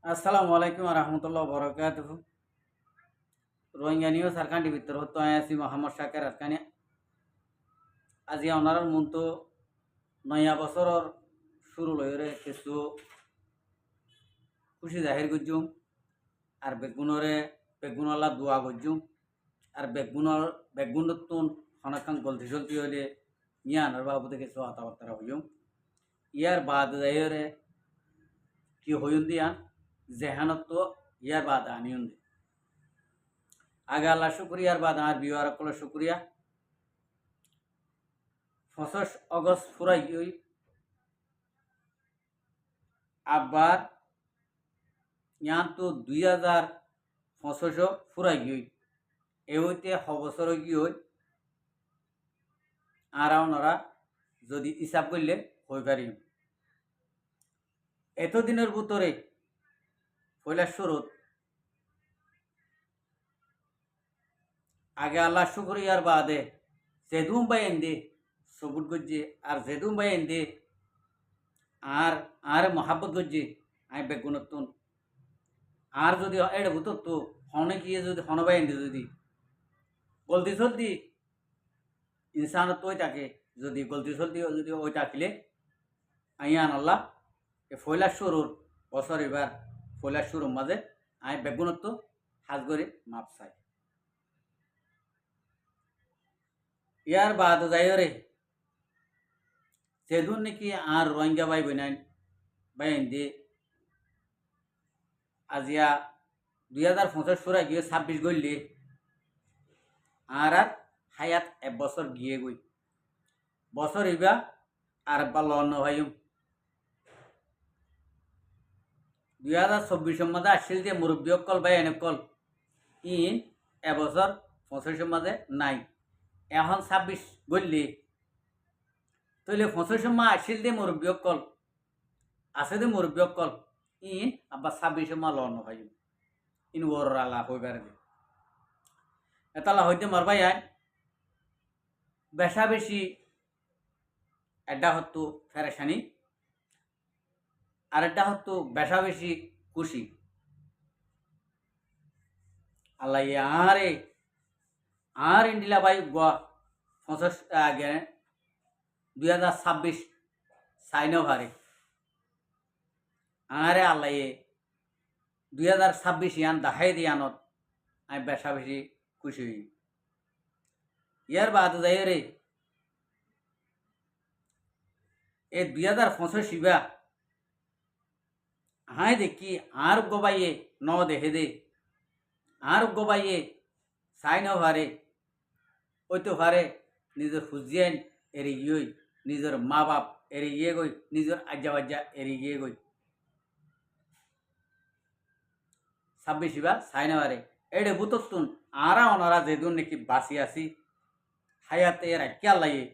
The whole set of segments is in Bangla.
আসসালামু আলাইকুম রহমতুল্লাহ বরকাত রোহিঙ্গা নিউজ সারকান্ডি ভিতর হতো আয়াসি মোহাম্মদ শাকের আরকানি আজি ওনার মন তো নয়া বছরের শুরু লইরে কিছু খুশি জাহির করছুম আর বেগুনওয়ালা দোয়া করছুম আর বেগুনতুন অনেকক্ষণ গলতি চলতি হইলে মিয়ানোর বাবুতে কিছু কথাবার্তা হইম ইয়ার বাদ জাহিরে কি হইম দিয়া জেহানত তো ইয়ার বাদ আনিউন আগে আল্লাহ শুক্রিয়ার বাদ আর বিওয়ার কলে শুক্রিয়া 25 অগস্ট ফুরাই গই আবার ইয়ান তো 2025 ফুরাই গই এ হইতে বছর গিয়ে আর ওনারা যদি হিসাব করলে হয়ে পারি এতদিনের ভিতরে পয়লা শুরুত আগে আল্লাহ শুক্রিয়ার বাদে জেদুম বাই এন্দে সবুট গজ্জে আর জেদুম বাই এন্দে আর মহাব্বত গজ্জে আই বেগুনতুন আর যদি এড়ে ভূত তো হনে গিয়ে যদি হন বাই এন্দে যদি গলতি সলতি ইনসান তো থাকে যদি গলতি সলতি যদি ওই থাকলে আইয়ান আল্লাহ এ ফয়লা শুরুর বছর এবার ফয়লা শুরুর মাঝে আই বেগুনত্ব হাজ করে মাপ চাই ইয়ার বাদ যাইরে সেদুন নাকি আর রোহিঙ্গা ভাই বোনাই বাইন দিয়ে আজিয়া 2025 সুরা গিয়ে 26 গইলে আর হায়াত এক বছর গিয়ে গই বছর ইবা আর বা লন ভাইম 2024 মধ্যে আসছিল যে মুরব্বী অকল ভাই এনেকল ইন এবছর 25 মধ্যে নাই এখন 26 গইলে তইলে 25 মা আসছিল যে মুরব্বী অকল আছে যে মুরব্বী অকল ইন আবার 26 মা লন ভাইম ইন ওর আলা হইবার দে এতালা হইতে মারবাই আইন বেশা বেশি এটা হতো ফেরেশানি আর এটা হতো বেশা বেশি খুশি আল্লাহ আরে আর ইন্ডিলা ভাই গোয়া 50 আগে 2026 সাইনও হারে আরে আল্লাহ 2026 ইয়ান দেখাই দিয়ানত আমি বেশা বেশি খুশি হই ইয়ার বাদ যাই রে এই 2025 ইবা হাই দেখি আর গোবাইয়ে ন দেখে দে আর গোবাইয়ে সাইনও হারে ওই তো হারে নিজের হুজিয়ান এড়ে গিয়ে নিজের মা বাপ এড়ে গিয়ে গই নিজের আজ্জা বাজ্জা এড়ে গিয়ে গই 26 ইবা সাইনওয়ারে এড়ে বুততুন আরা ওনারা যেদুন নাকি বাসি আসি হায়াতে রাখি আল্লাহে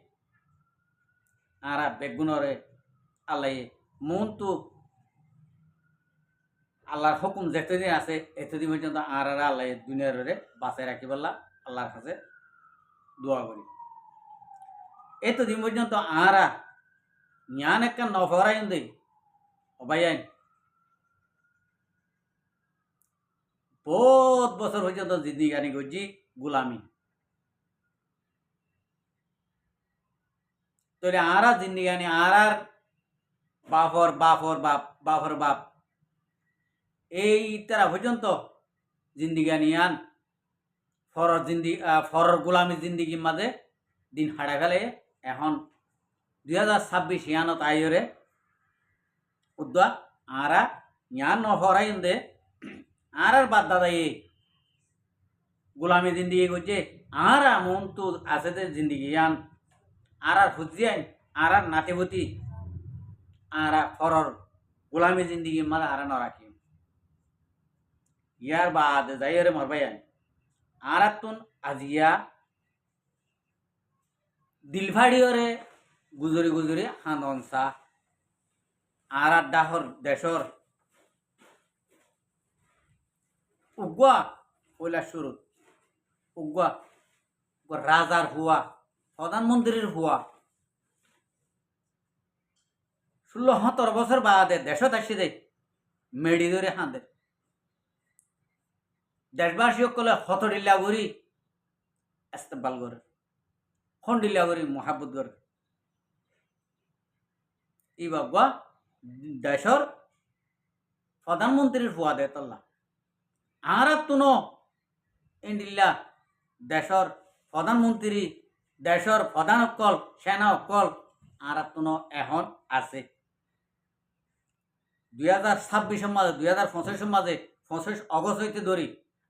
আরা বেগুনরে আল্লাহে মন তো আল্লাহর হুকুম যেতদিন আছে এতদিন পর্যন্ত আর আল্লাহ দুনিয়ার বাঁচাই রাখি বললা আল্লাহর কাছে দোয়া করি এতদিন পর্যন্ত আরা জ্ঞান একটা নফরাইন দেই অবাইন বহুত বছর পর্যন্ত জিন্দিগানি করছি গুলামি তাহলে আরা জিন্দিগানি আর বাপর বাপর বাপ বাপর বাপ এই তারা পর্যন্ত জিন্দিগানি আন ফরর গুলামি জিন্দিগির মাঝে দিন হারা ফেলে এখন 2026 ইয়ানত আইরে উদ্দা আরা ইয়ান নফরাইন দে আর বাদ দাদাই গুলামি জিন্দিগি করছে আর মন তো আছে যে জিন্দিগি আন আর হুজিয়ান আর নাতিভূতি আর ফরর গুলামি জিন্দিগি মাঝে আর নরাখি ইয়ার বাদ যাইরে মরবাইন আর তুন আজিয়া দিলভাড়িওরে গুজরি গুজরি হানসা আর ডাহর দেশর উগুয়া পয়লা শুরু উগুয়া রাজার হুয়া প্রধানমন্ত্রীর হুয়া 16-17 বছর বাদে দেশত আসি দে মেডি ধরে হাঁদে দেশবাসী সকলে হতডিল্লা করি ইস্তেকবাল করে খন্ডিল্লা করি মহাব্বত করে ই বাবা দেশর প্রধানমন্ত্রীর ফুয়া দে তল্লা আর তুনো ইন্ডিল্লা দেশর প্রধানমন্ত্রী দেশর প্রধান অকল সেনা অকল আর তুনো এখন আছে 2026 মাঝে 2025 মাঝে 25 অগস্ট হইতে ধরি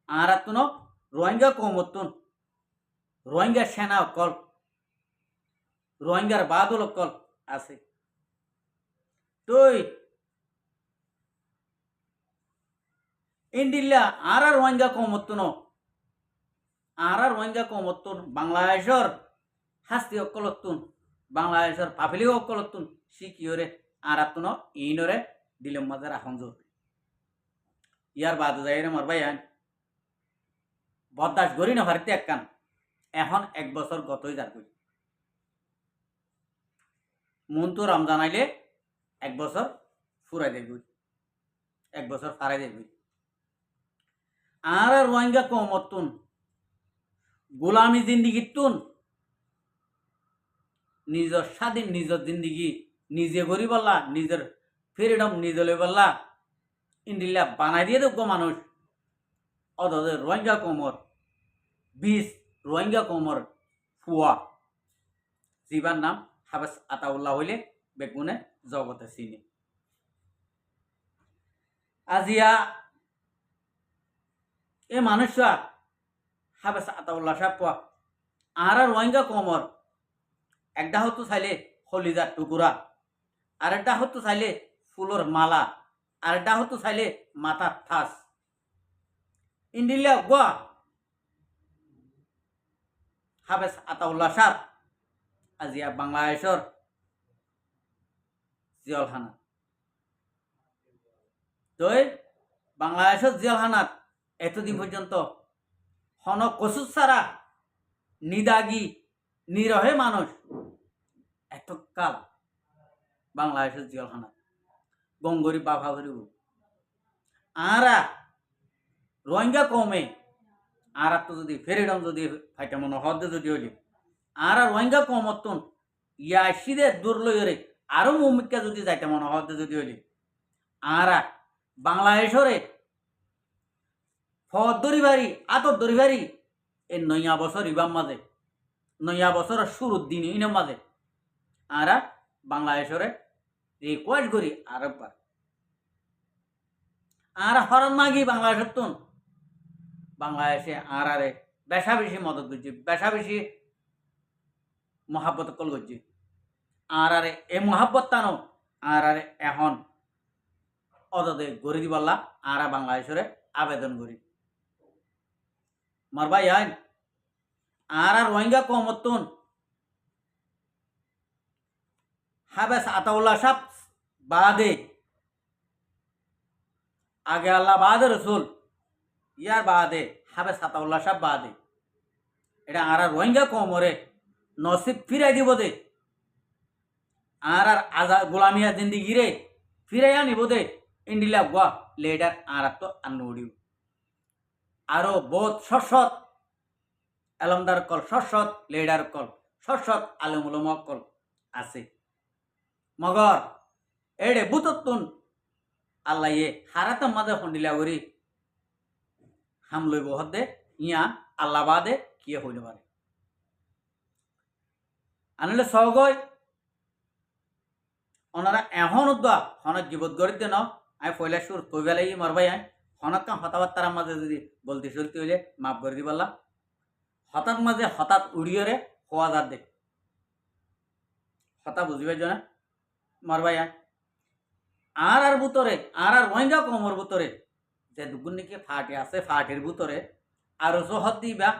আর তুনো রোহিঙ্গা কমতুন রোহিঙ্গা সেনা অকল রোহিঙ্গার বাদল অকল আছে তুই ইন্ডিল্লা আর রোহিঙ্গা কমতুন আর রোহিঙ্গা কমতুন বাংলাদেশর হাস্তি অকলতুন বাংলাদেশর পাফিলি অকলতুন শিকিওরে আর তুনো ইনরে দিলম মাঝে রাখন জোর ইয়ার বাদ যাই রে মর ভাই বরদাস করি না ভারতে একখান এখন 1 বছর গতই যার কই মন তো রমজান আইলে 1 বছর ফুরাই দেব 1 বছর ফারাই দেব আর রোহিঙ্গা কমতুন গোলামি জিন্দিগিতুন নিজের স্বাধীন নিজের জিন্দিগি নিজে করি বললা নিজের ফ্রিডম নিজে লই বললা ইন্ডিল্লা বানাই দিয়ে দেব মানুষ অথচ রোহিঙ্গা কমর 20 রোহিঙ্গা কমর ফুয়া জিবার নাম হাফেজ আতাউল্লাহ হইলে বেগুনে জগতে চিনি আজিয়া এ মানুষরা হাফেজ আতাউল্লাহ সাহেব পোয়া আর রোহিঙ্গা কমর একটা হতো চাইলে হলিজার টুকুরা আরেকটা হতো চাইলে ফুলর মালা আরেকটা হতো চাইলে মাথার থাস ইন্ডিল্লা গোয়া হাফেজ আতাউল্লাহ সাহেব আজিয়া বাংলাদেশর জিয়লখানা তই বাংলাদেশর জিয়লখানাত এতদিন পর্যন্ত হন কচুর ছাড়া নিদাগি নিরহে মানুষ এতকাল বাংলাদেশের জিয়লখানা গঙ্গরি বাফা করিব আরা রোহিঙ্গা কমে আর তো যদি ফেরিডম যদি ফাইটা মনে হদে যদি হইলে আর রোহিঙ্গা কমতন ইয়াসিদের দূর লইরে আরো মুমিকা যদি যাইতে মনে হদে যদি হইলে আর বাংলাদেশরে ফদ দরিবারি আতর দরিবারি এই নয়া বছর ইবাম মাঝে নয়া বছরের শুরুর দিন ইনাম মাঝে আর বাংলাদেশরে রিকোয়েস্ট করি আরেকবার আর হরণ মাগি বাংলাদেশের তুন বাংলাদেশে আর আরে বেশা বেশি মদত করছি বেশা বেশি মহাব্বত কল করছি আর আরে এ মহাব্বত টানো আর আরে এখন অদদে গড়ি দিবাল্লা আর বাংলাদেশরে আবেদন করি মার ভাই আইন আর রোহিঙ্গা কমতুন হাফেজ আতাউল্লাহ সাহেব বাদে আগে আল্লাহ বাদে রসুল ইয়ার বাদে হাফেজ আতাউল্লাহ সাহেব বাদে এটা আর রোহিঙ্গা কমরে নসিব ফিরাই দিব দে আর আজাদ গোলামিয়া জিন্দিগি রে ফিরাইয়া নিব দে ইন্ডিলা গোয়া লেডার আর তো আন্নুড়িও আরো বহুত সৎ এলমদার কল সৎ লেডার কল সৎ আলমুলম কল আছে মগর এডে বুততুন আল্লাহ ইয়ে হারাতাম মাঝে ফন্ডিলা করি হাম লইব হদে ইয়া আল্লাহ বাদে কিয়ে হইলে পারে আনলে সহগয় ওনারা এখন উদ্বা হনক জীবত গড়িত ন আমি পয়লা সুর কইবে লাগি মারবাই আই হনক কাম হতাবার্তার মাঝে যদি বলতে চলতে হইলে মাফ করে দিবাল্লা হঠাৎ মাঝে হঠাৎ উড়িয়ে রে হওয়া যার দে হতা বুঝিবে জানা মারবাই আই আর ভিতরে আর রোহিঙ্গা কমর ভিতরে যে দুগুণ নাকি ফাটি আছে ফাটির ভিতরে আরো জহত দিবা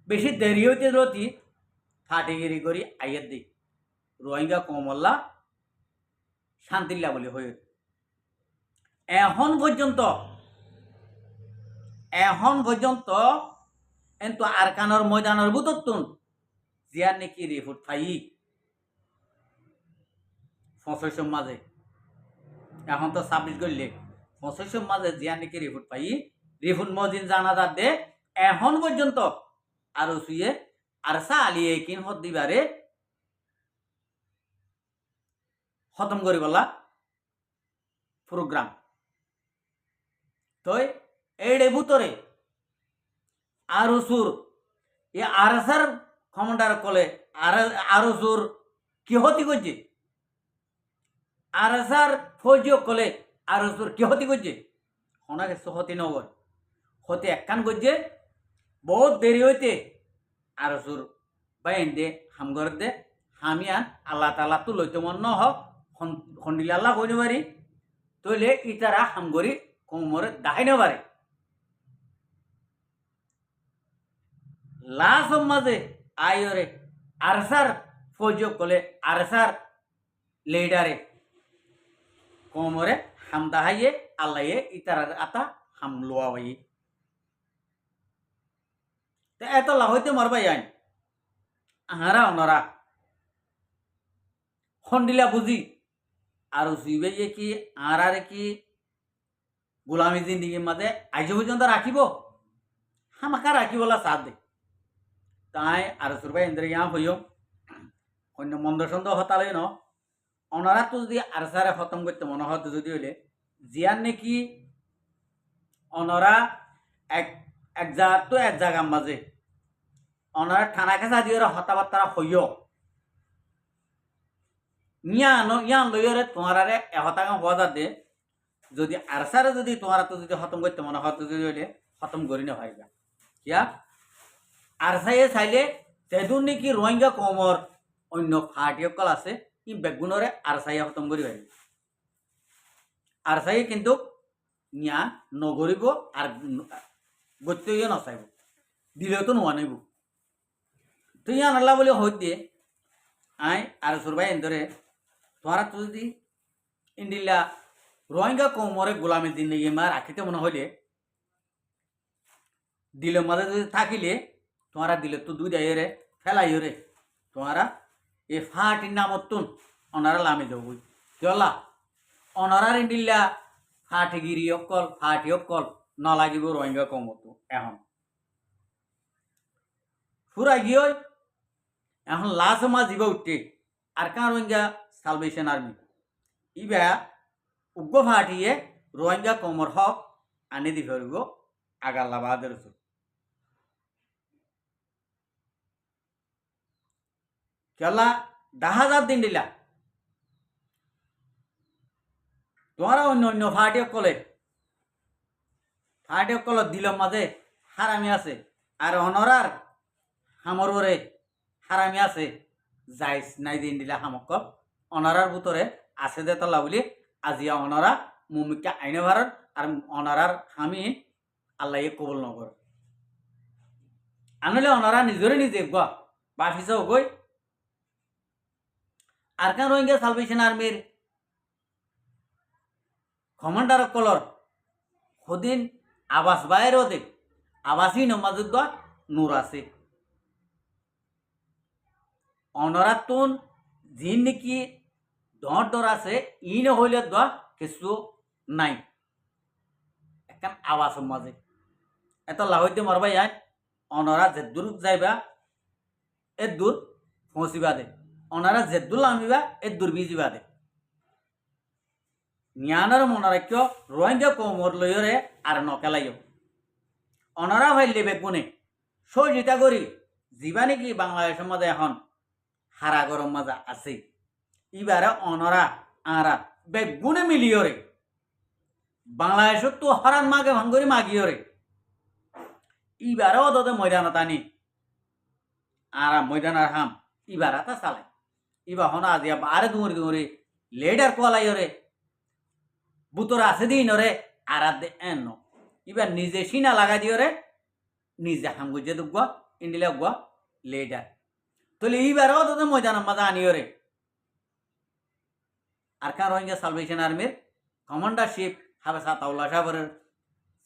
বেশি দেরি হইতে রতি ফাটিগিরি করি আইয়ের দিই রোহিঙ্গা কমল্লা শান্তিল্লা বলে হয়ে এখন পর্যন্ত কিন্তু আরকানোর ময়দানের ভিতর তুন জিয়ার নাকি রিপোর্ট ফাই পঁচিশের মাঝে এখন তো 26 করলে 25 মাঝে জিয়া নাকি রিপোর্ট পাই রিপোর্ট মদিন জানাজার দে এখন পর্যন্ত আরো শুয়ে আর সালিয়ে কিন হদ দিবারে খতম করি বলা প্রোগ্রাম তো এইডে ভিতরে আরো সুর এ আরসার কমান্ডার কলে আরো সুর কি হতি করছে আরসার ফৌজিও কলে আরো সুর কি হতি করছে ওনাকে হতি নগর হতে একখান করছে বহুত দেরি হইতে আরো সুর বাইন দে হামগর দে হামিয়ান আল্লাহ তালা তো লইতে মন ন হোক খন্ডিল আল্লাহ কইনে পারি তইলে ইতারা হামগরি কোমরে দাহাইনে পারে লাশ মাঝে আয়রে আরসার ফৌজিও কলে আরসার লিডারে কোমরে হাম দাহাইয়ে আল্লাহে ইতারার আতা হাম লোয়া ভাই তো এত লাভ হইতে মারবাই আইন আহারা ওনারা খন্ডিলা বুঝি আর সুইবে কি আরে কি গোলামী জিন্দিগির মাঝে আইজ পর্যন্ত রাখিব হামাকা রাখিবলা সাথ দে তাই আর সুরবাই ইন্দ্রে ইয়া হইও অন্য মন্দ সন্দ হতালে ন ওনারা তো যদি আরসারে খতম করতে মনে হতো যদি হইলে জিয়ান নাকি ওনারা এক জায়গা তো এক জায়গার মাঝে ওনারা ঠানা খেসা দিয়ে হতাবার্তারা হইও ইয়ান লইরে তোমারে এহতাঙ্গ হওয়া দে যদি আরসারে যদি তোমারা তো যদি খতম করতে মনে হতো যদি হইলে খতম করি না ভাইবা কিয়া আরসাইয়ে চাইলে তেদুর নাকি রোহিঙ্গা কমর অন্য ফাটিসকল আছে ই বেগুনরে আরসাইয়ে খতম করি ভাই আরসাইয়ে কিন্তু নিয়া নগরিব আর গত্যইয়ে নচাইব দিলেও তো নোয়া নেব তো ইয়া নাল্লা বলে হই দিয়ে আই আর সুরবাই এন্দরে তোমারা তো যদি ইন্ডিলা রোহিঙ্গা কমরে গোলামের দিন নিয়ে মা রাখিতে মনে হইলে দিলের মাঝে যদি থাকিলে তোমারা দিলে তো দুই দাইরে ফেলাই রে তোমারা এ ফাটির নামতুন ওনারা লামে যাব চলা ওনারার ইন্ডিলা ফাটিগিরি ফাটি অকল নালাগিব রোহিঙ্গা কমতো এখন ফুরা গিয়ে এখন লাশ মা যাব উঠে আর কাঁ রোহিঙ্গা সালভেশন আর্মি ইবা উগ্র ফাটিয়ে রোহিঙ্গা কমর হক আনি দি ফেরব আগাল্লা বাহাদের কেলা 10,000 দিন দিলা তোমারা অন্য অন্য ফাটিসকলে দিল মাঝে হারামি আছে আর অনরার হামরে হারামি আছে যাইস নাই দিন দিলা হামকল অনারার ভিতরে আছে দে তলা বলি আজিয়া অনরা মুমিকা আইনে ভারত আর অনারার হামি আল্লাহ কবল নগর আনলে অনারা নিজরে নিজে গা বাফিসাও গই আর কেন রোহিঙ্গা সালভেশন আর্মির কমান্ডার কলর সদিন আবাস বাইর ওদের আবাসী নমাজুদ নূর আছে অনরাতুন যিন নাকি ডর আছে ই নহলে কিছু নাই এখন আবাস মাঝে এত লাহইতে মারবাই আয় অনরা যে দূর যাইবা এ দূর পৌঁছিবা দে অনারা যে দূর নামিবা এ দূর বিজিবা দে জ্ঞানের মনারাক্য রোহিঙ্গা কমর লইরে আর নকেলাইও অনারা ভাইলে বেগুনে সহযোগিতা করি যা নাকি বাংলাদেশের মাঝে এখন হারা গরম মাজা আছে ইবারে অনরা আরা বেগুনে মিলিয়রে বাংলাদেশত তো হরান মাগে ভাঙ্গরি মাগিয়রে ইবারে অদতে ময়দানত আনি আরা ময়দানার হাম ইবারা তা চালায় ইবা হনা আজিয়া বারে দুমরি লেডার কোয়ালাইয়রে বুতর আছে দিন রে আর দে এন এবার নিজে সিনা লাগাই দিও রে নিজে হামগুজে দুগুয়া ইন্ডিলা গুয়া লেডার তাহলে এইবারও তো ময়দান মাঝে আনিও রে আর কার রোহিঙ্গা সালভেশন আর্মির কমান্ডারশিপ হাবে সাতাউল্লাহ সাহেবের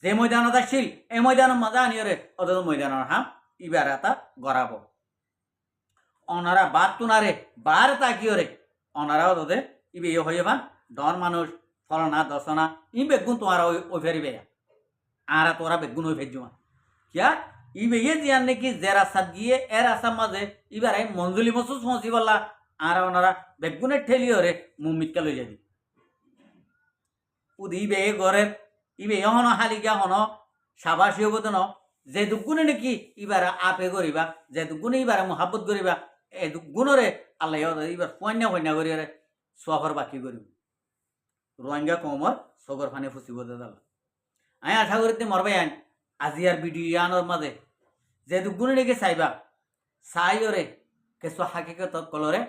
যে ময়দানত আসছিল এই ময়দানের মাঝে আনিও রে অত ময়দানের হাম এবার এটা গড়াবো অনারা বাদ তুনারে বার তাকিও রে অনারাও তোদের ইবে হয়ে ভান ডর মানুষ ফলনা দশনা ই বেগুন তোমার ওই ফেরিবে আর তোরা বেগুন ওই ফেরজুমা কিয়া ইবে জিয়ান নাকি যে রাস্তা গিয়ে এর রাস্তার মাঝে ইবার মঞ্জুলি মসুস পৌঁছি বললা আর ওনারা বেগুনের ঠেলি হরে মুমিটকা লই যাবি উদি ইবে ঘরের ইবে হন হালি গিয়া হন সাবাসী অবদান যে দুগুণে নাকি ইবার আপে করিবা যে দুগুণে ইবার মহাব্বত করিবা এই গুণরে আল্লাহ এবার পয়না করি সোয়াফর বাকি করিব রোহিঙ্গা কমর সগর ফানে ফুসিব দাদা আমি আশা করি মরবাই আইন আজি আর ভিডিও আনোর মাঝে যে দুগুণে নাকি চাইবা চাই ওরে কেঁচু হাকিকত কলরে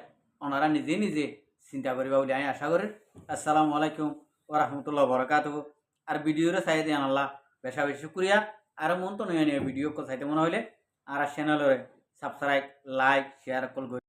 ওনারা নিজে নিজে চিন্তা করিবা বলে আমি আশা করি। আসসালামু আলাইকুম ও রহমতুল্লাহ বরকাতুহু আর ভিডিওরে চাই দিয়ে আল্লাহ বেশা বেশি শুক্রিয়া আর মন তো নয় ভিডিও চাইতে মনে হইলে আর চ্যানেলরে সাবস্ক্রাইব লাইক শেয়ার কল